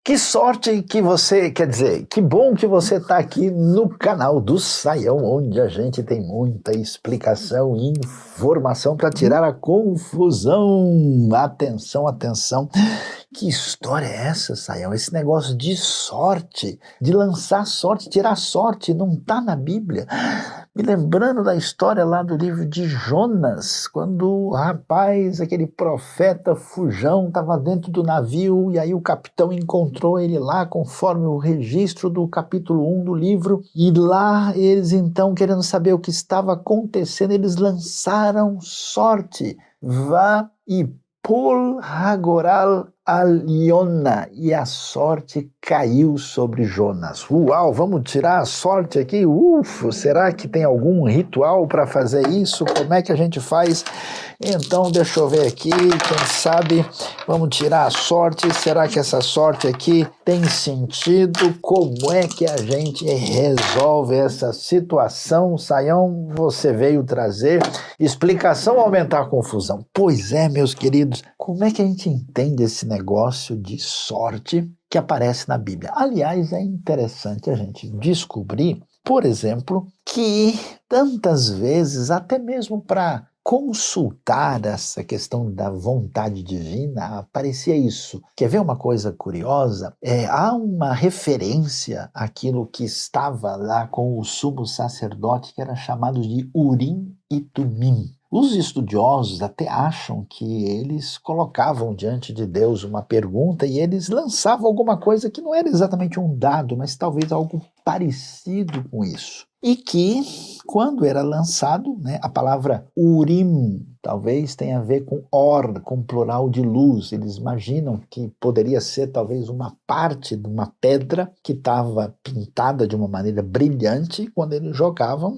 Que sorte que você, quer dizer, que bom que você está aqui no canal do Saião, onde a gente tem muita explicação e informação para tirar a confusão. Atenção, atenção. Que história é essa, Saião? Esse negócio de sorte, de lançar sorte, tirar sorte, não está na Bíblia. Me lembrando da história lá do livro de Jonas, quando o rapaz, aquele profeta fujão, estava dentro do navio e aí o capitão encontrou ele lá, conforme o registro do capítulo 1 do livro, e lá eles então, querendo saber o que estava acontecendo, eles lançaram sorte. Vá e Pol Hagoral Aliona, e a sorte caiu sobre Jonas. Uau, vamos tirar a sorte aqui? Será que tem algum ritual para fazer isso? Como é que a gente faz? Então, deixa eu ver aqui, quem sabe, vamos tirar a sorte. Será que essa sorte aqui tem sentido? Como é que a gente resolve essa situação? Saião, você veio trazer explicação ou aumentar a confusão? Pois é, meus queridos, como é que a gente entende esse negócio de sorte que aparece na Bíblia? Aliás, é interessante a gente descobrir, por exemplo, que tantas vezes, até mesmo para consultar essa questão da vontade divina, aparecia isso. Quer ver uma coisa curiosa? Há uma referência àquilo que estava lá com o sumo sacerdote, que era chamado de Urim e Tumim. Os estudiosos até acham que eles colocavam diante de Deus uma pergunta e eles lançavam alguma coisa que não era exatamente um dado, mas talvez algo parecido com isso. E que, quando era lançado, a palavra Urim talvez tenha a ver com or, com plural de luz. Eles imaginam que poderia ser talvez uma parte de uma pedra que estava pintada de uma maneira brilhante. Quando eles jogavam,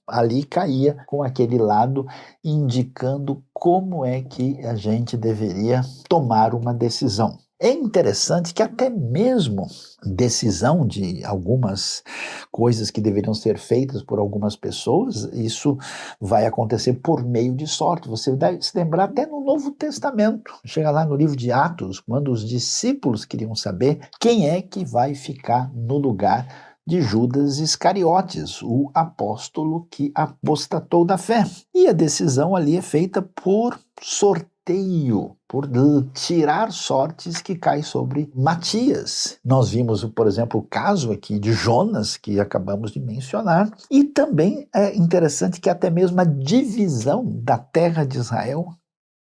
ali caía com aquele lado, indicando como é que a gente deveria tomar uma decisão. É interessante que até mesmo decisão de algumas coisas que deveriam ser feitas por algumas pessoas, isso vai acontecer por meio de sorte. Você deve se lembrar até no Novo Testamento. Chega lá no livro de Atos, quando os discípulos queriam saber quem é que vai ficar no lugar de Judas Iscariotes, o apóstolo que apostatou da fé. E a decisão ali é feita por sorteio, por tirar sortes que caem sobre Matias. Nós vimos, por exemplo, o caso aqui de Jonas, que acabamos de mencionar, e também é interessante que até mesmo a divisão da terra de Israel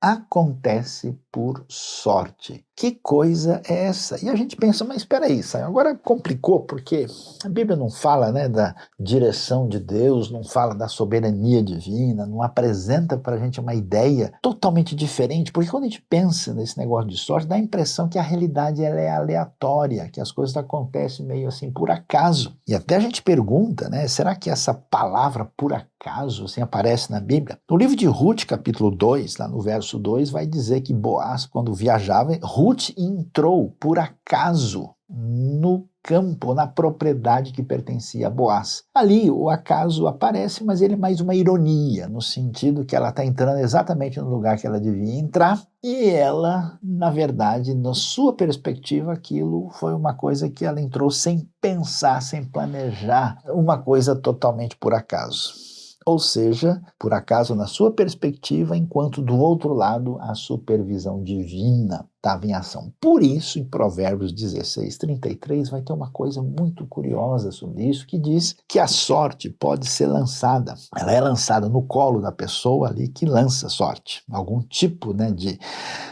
acontece por sorte. Que coisa é essa? E a gente pensa, mas espera aí, agora complicou, porque a Bíblia não fala da direção de Deus, não fala da soberania divina, não apresenta para a gente uma ideia totalmente diferente, porque quando a gente pensa nesse negócio de sorte, dá a impressão que a realidade ela é aleatória, que as coisas acontecem meio assim por acaso. E até a gente pergunta, será que essa palavra por acaso assim, aparece na Bíblia? No livro de Ruth, capítulo 2, lá no verso 2, vai dizer que Boaz, quando viajava, Ruth entrou por acaso no campo, na propriedade que pertencia a Boaz. Ali o acaso aparece, mas ele é mais uma ironia, no sentido que ela está entrando exatamente no lugar que ela devia entrar, e ela, na verdade, na sua perspectiva, aquilo foi uma coisa que ela entrou sem pensar, sem planejar, uma coisa totalmente por acaso. Ou seja, por acaso na sua perspectiva, enquanto do outro lado a supervisão divina estava em ação. Por isso, em Provérbios 16:33, vai ter uma coisa muito curiosa sobre isso, que diz que a sorte pode ser lançada. Ela é lançada no colo da pessoa ali que lança sorte. Algum tipo de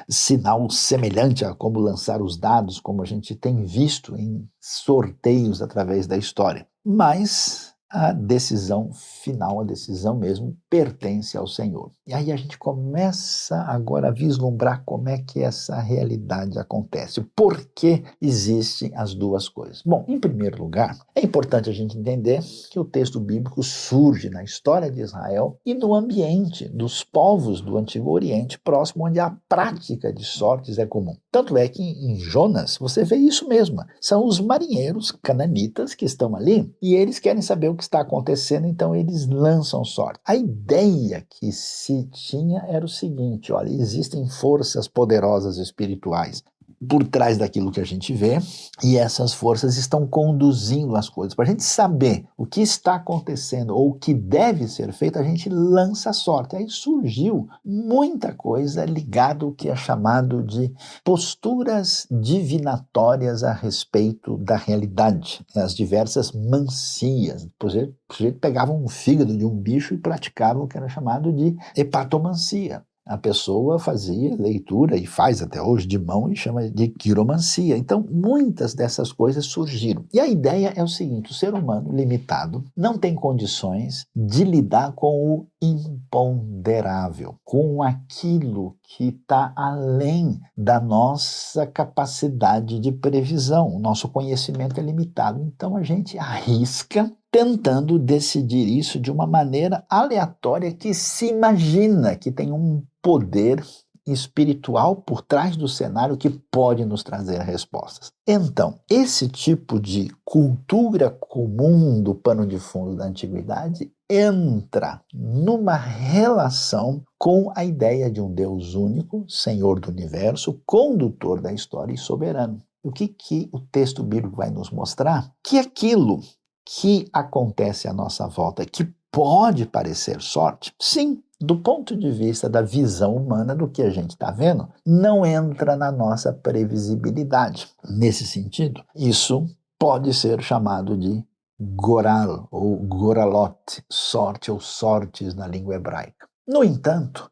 sinal semelhante a como lançar os dados, como a gente tem visto em sorteios através da história. Mas a decisão final, a decisão mesmo, pertence ao Senhor. E aí a gente começa agora a vislumbrar como é que essa realidade acontece. Por que existem as duas coisas? Bom, em primeiro lugar, é importante a gente entender que o texto bíblico surge na história de Israel e no ambiente dos povos do Antigo Oriente Próximo, onde a prática de sortes é comum. Tanto é que em Jonas você vê isso mesmo. São os marinheiros cananitas que estão ali e eles querem saber o que está acontecendo, então eles lançam sorte. A ideia que se tinha era o seguinte: olha, existem forças poderosas espirituais por trás daquilo que a gente vê, e essas forças estão conduzindo as coisas. Para a gente saber o que está acontecendo ou o que deve ser feito, a gente lança a sorte. Aí surgiu muita coisa ligada ao que é chamado de posturas divinatórias a respeito da realidade, as diversas mancias. Por exemplo, o sujeito pegava um fígado de um bicho e praticava o que era chamado de hepatomancia. A pessoa fazia leitura, e faz até hoje, de mão, e chama de quiromancia. Então, muitas dessas coisas surgiram. E a ideia é o seguinte: o ser humano limitado não tem condições de lidar com o imponderável, com aquilo que está além da nossa capacidade de previsão. O nosso conhecimento é limitado. Então, a gente arrisca tentando decidir isso de uma maneira aleatória que se imagina que tem um poder espiritual por trás do cenário que pode nos trazer respostas. Então, esse tipo de cultura comum do pano de fundo da antiguidade entra numa relação com a ideia de um Deus único, Senhor do universo, condutor da história e soberano. O que o texto bíblico vai nos mostrar? Que aquilo que acontece à nossa volta, que pode parecer sorte, sim, do ponto de vista da visão humana do que a gente está vendo, não entra na nossa previsibilidade. Nesse sentido, isso pode ser chamado de goral ou goralot, sorte ou sortes na língua hebraica. No entanto,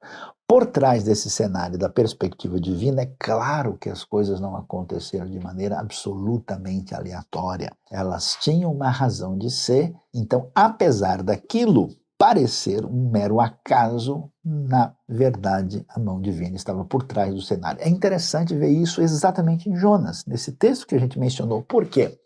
por trás desse cenário da perspectiva divina, é claro que as coisas não aconteceram de maneira absolutamente aleatória. Elas tinham uma razão de ser, então, apesar daquilo parecer um mero acaso, na verdade, a mão divina estava por trás do cenário. É interessante ver isso exatamente em Jonas, nesse texto que a gente mencionou. Por quê?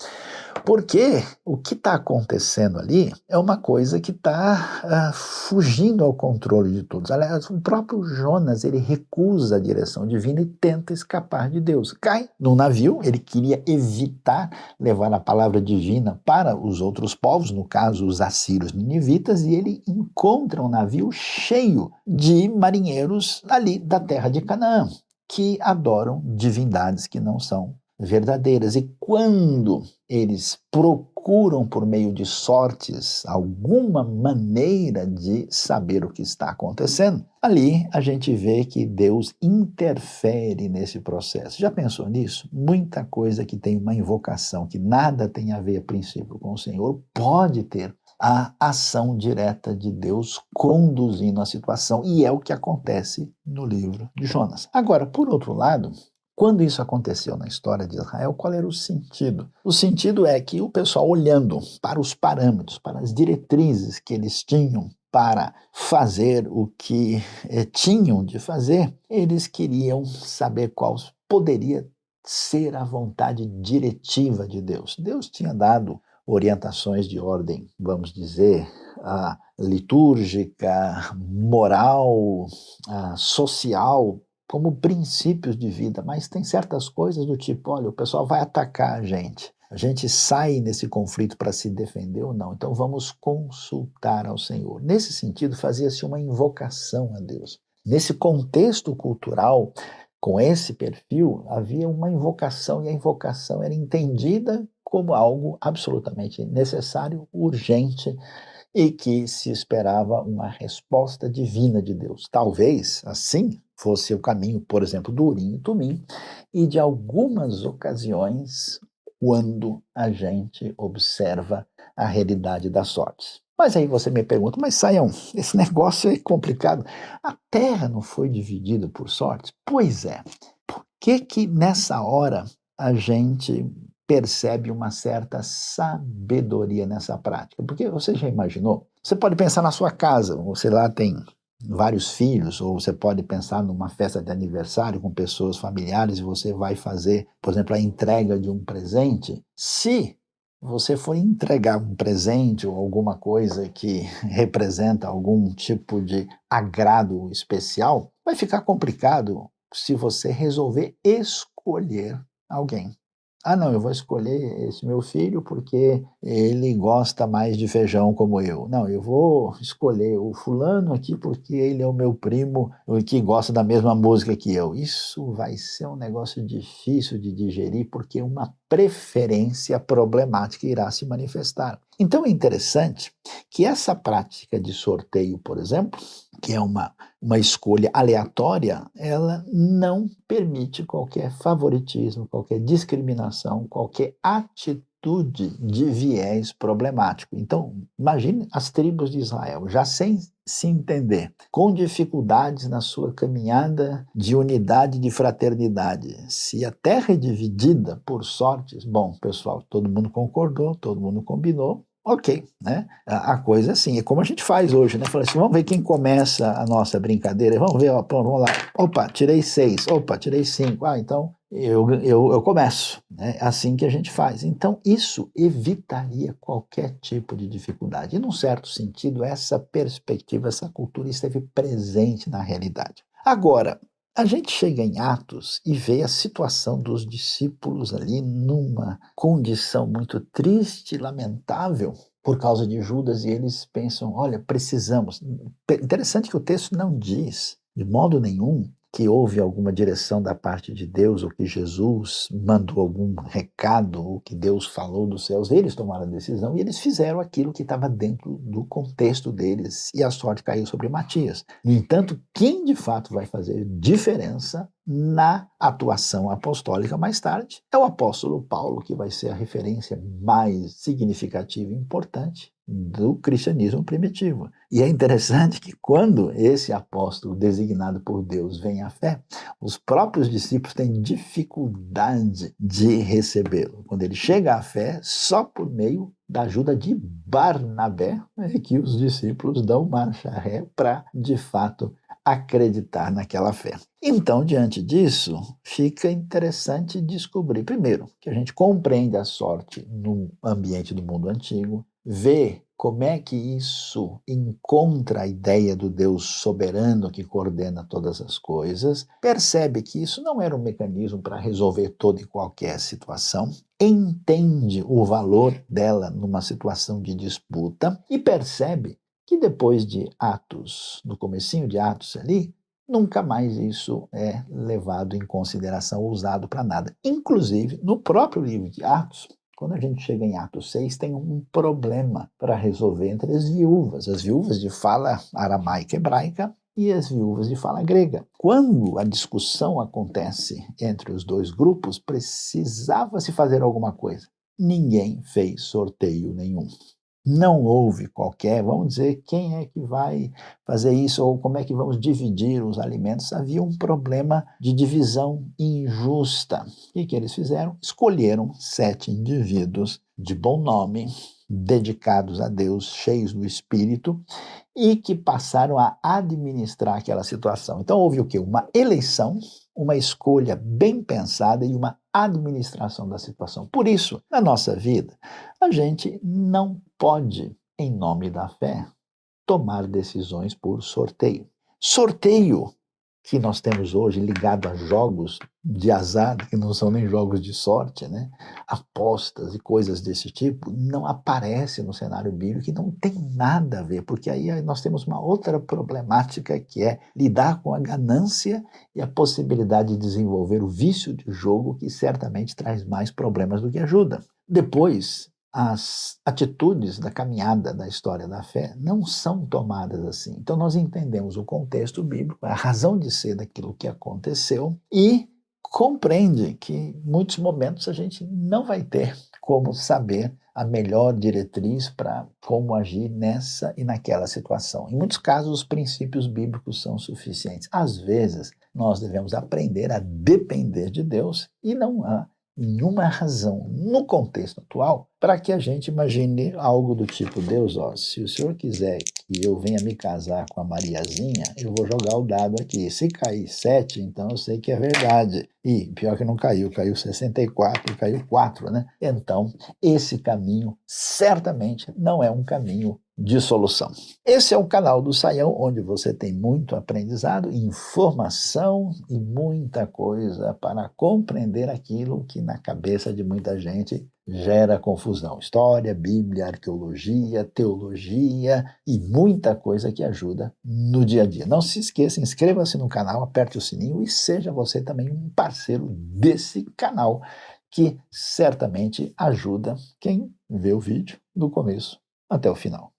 Porque o que está acontecendo ali é uma coisa que está fugindo ao controle de todos. Aliás, o próprio Jonas, ele recusa a direção divina e tenta escapar de Deus. Cai num navio, ele queria evitar levar a palavra divina para os outros povos, no caso os assírios ninivitas, e ele encontra um navio cheio de marinheiros ali da terra de Canaã, que adoram divindades que não são verdadeiras. E quando eles procuram, por meio de sortes, alguma maneira de saber o que está acontecendo, ali a gente vê que Deus interfere nesse processo. Já pensou nisso? Muita coisa que tem uma invocação, que nada tem a ver a princípio com o Senhor, pode ter a ação direta de Deus conduzindo a situação, e é o que acontece no livro de Jonas. Agora, por outro lado, quando isso aconteceu na história de Israel, qual era o sentido? O sentido é que o pessoal, olhando para os parâmetros, para as diretrizes que eles tinham para fazer o que tinham de fazer, eles queriam saber qual poderia ser a vontade diretiva de Deus. Deus tinha dado orientações de ordem, vamos dizer, litúrgica, moral, social, como princípios de vida, mas tem certas coisas do tipo, olha, o pessoal vai atacar a gente sai nesse conflito para se defender ou não, então vamos consultar ao Senhor. Nesse sentido, fazia-se uma invocação a Deus. Nesse contexto cultural, com esse perfil, havia uma invocação, e a invocação era entendida como algo absolutamente necessário, urgente, e que se esperava uma resposta divina de Deus. Talvez, assim, fosse o caminho, por exemplo, do Urim e Tumim, e de algumas ocasiões, quando a gente observa a realidade das sortes. Mas aí você me pergunta, mas Saião, esse negócio é complicado. A Terra não foi dividida por sortes? Pois é. Por que nessa hora a gente percebe uma certa sabedoria nessa prática? Porque você já imaginou? Você pode pensar na sua casa, você lá tem vários filhos, ou você pode pensar numa festa de aniversário com pessoas familiares e você vai fazer, por exemplo, a entrega de um presente. Se você for entregar um presente ou alguma coisa que representa algum tipo de agrado especial, vai ficar complicado se você resolver escolher alguém. Ah, não, eu vou escolher esse meu filho porque ele gosta mais de feijão como eu. Não, eu vou escolher o fulano aqui porque ele é o meu primo o que gosta da mesma música que eu. Isso vai ser um negócio difícil de digerir porque uma preferência problemática irá se manifestar. Então é interessante que essa prática de sorteio, por exemplo, que é uma escolha aleatória, ela não permite qualquer favoritismo, qualquer discriminação, qualquer atitude de viés problemático. Então, imagine as tribos de Israel, já sem se entender, com dificuldades na sua caminhada de unidade, de fraternidade. Se a terra é dividida por sortes, bom, pessoal, todo mundo concordou, todo mundo combinou, ok, né? A coisa é assim, é como a gente faz hoje, né? Fala assim, vamos ver quem começa a nossa brincadeira, vamos ver, ó, pronto, vamos lá. Opa, tirei 6, opa, tirei 5, então eu começo, né? É assim que a gente faz. Então, isso evitaria qualquer tipo de dificuldade. E, num certo sentido, essa perspectiva, essa cultura esteve presente na realidade. Agora, a gente chega em Atos e vê a situação dos discípulos ali numa condição muito triste e lamentável por causa de Judas, e eles pensam, olha, precisamos. Interessante que o texto não diz, de modo nenhum, que houve alguma direção da parte de Deus, ou que Jesus mandou algum recado, ou que Deus falou dos céus. Eles tomaram a decisão e eles fizeram aquilo que estava dentro do contexto deles, e a sorte caiu sobre Matias. No entanto, quem de fato vai fazer diferença na atuação apostólica mais tarde é o apóstolo Paulo, que vai ser a referência mais significativa e importante do cristianismo primitivo. E é interessante que quando esse apóstolo designado por Deus vem à fé, os próprios discípulos têm dificuldade de recebê-lo. Quando ele chega à fé, só por meio da ajuda de Barnabé é que os discípulos dão marcha ré para, de fato, acreditar naquela fé. Então, diante disso, fica interessante descobrir, primeiro, que a gente compreende a sorte no ambiente do mundo antigo, vê como é que isso encontra a ideia do Deus soberano que coordena todas as coisas, percebe que isso não era um mecanismo para resolver toda e qualquer situação, entende o valor dela numa situação de disputa e percebe que depois de Atos, no comecinho de Atos ali, nunca mais isso é levado em consideração ou usado para nada. Inclusive, no próprio livro de Atos, quando a gente chega em Atos 6, tem um problema para resolver entre as viúvas de fala aramaica hebraica e as viúvas de fala grega. Quando a discussão acontece entre os dois grupos, precisava se fazer alguma coisa. Ninguém fez sorteio nenhum. Não houve qualquer, vamos dizer, quem é que vai fazer isso ou como é que vamos dividir os alimentos. Havia um problema de divisão injusta. O que eles fizeram? Escolheram 7 indivíduos de bom nome, dedicados a Deus, cheios do Espírito, e que passaram a administrar aquela situação. Então houve o quê? Uma eleição, uma escolha bem pensada e uma administração da situação. Por isso, na nossa vida, a gente não pode, em nome da fé, tomar decisões por sorteio. Sorteio que nós temos hoje ligado a jogos de azar, que não são nem jogos de sorte, né? Apostas e coisas desse tipo, não aparece no cenário bíblico e não tem nada a ver, porque aí nós temos uma outra problemática que é lidar com a ganância e a possibilidade de desenvolver o vício de jogo, que certamente traz mais problemas do que ajuda. Depois, as atitudes da caminhada da história da fé não são tomadas assim. Então nós entendemos o contexto bíblico, a razão de ser daquilo que aconteceu e compreende que em muitos momentos a gente não vai ter como saber a melhor diretriz para como agir nessa e naquela situação. Em muitos casos, os princípios bíblicos são suficientes. Às vezes, nós devemos aprender a depender de Deus e não há nenhuma razão no contexto atual para que a gente imagine algo do tipo, Deus, ó, se o senhor quiser que eu venha me casar com a Mariazinha, eu vou jogar o dado aqui. Se cair 7, então eu sei que é verdade. E pior que não caiu, caiu 64, caiu 4, né? Então, esse caminho certamente não é um caminho de solução. Esse é o canal do Saião, onde você tem muito aprendizado, informação e muita coisa para compreender aquilo que na cabeça de muita gente gera confusão. História, Bíblia, arqueologia, teologia e muita coisa que ajuda no dia a dia. Não se esqueça, inscreva-se no canal, aperte o sininho e seja você também um parceiro desse canal, que certamente ajuda quem vê o vídeo do começo até o final.